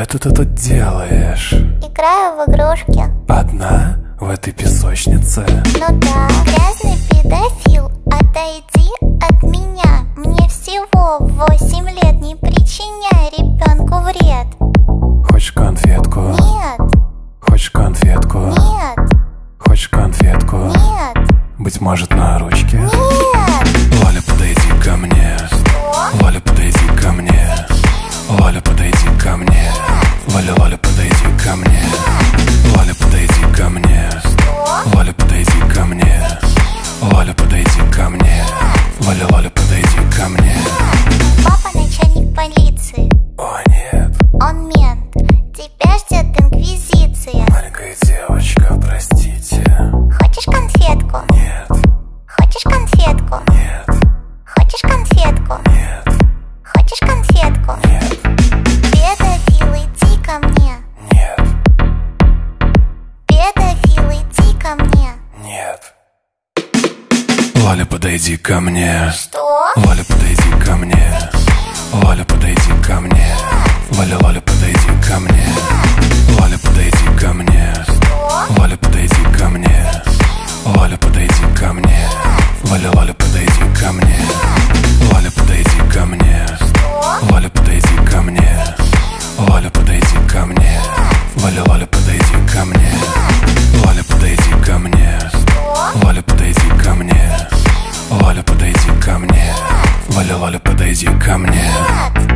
это ты тут делаешь? Играю в игрушки. Одна? В этой песочнице? Ну да. Грязный педофил, отойди от меня. Мне всего 8 лет, не причиняй ребенку вред. Хочешь конфетку? Нет, Хочешь конфетку? нет, Хочешь конфетку? нет, Быть может, на ручке? нет. Лоля, подойди ко мне. Что? Лоля, подойди ко мне. Лоля, подойди ко мне. Лоля, Лоля, подойди ко мне. Лоля, подойди ко мне. Лоля, подойди ко мне. Лоля, подойди ко мне. Лоля, Лоля, подойди ко мне. Папа начальник полиции. О, нет. Он мент. Тебя ждет инквизиция. Маленькая девочка, простите. Хочешь конфетку? Нет, Хочешь конфетку? нет, Хочешь конфетку? нет, Хочешь конфетку? нет, Педофил, иди ко мне. нет, Педофил, иди ко мне. нет. Лоля, подойди ко мне. Что? Лоля, подойди ко мне. Лоля, подойди ко мне. Лоля, Лоля, подойди ко мне. Лоля, подойди ко мне. Лоля, подойди ко мне. Лоля, подойди ко мне. Лоля, Лоля, подойди ко мне. Лоля, подойди ко мне. Лоля, подойди ко мне. Лоля, подойди ко мне. Лоля, Лоля, подойди ко мне. Лоля, подойди ко мне. Лоля, подойди ко мне. Лоля, подойди ко мне. Лоля, Лоля, подойди ко мне. Нет.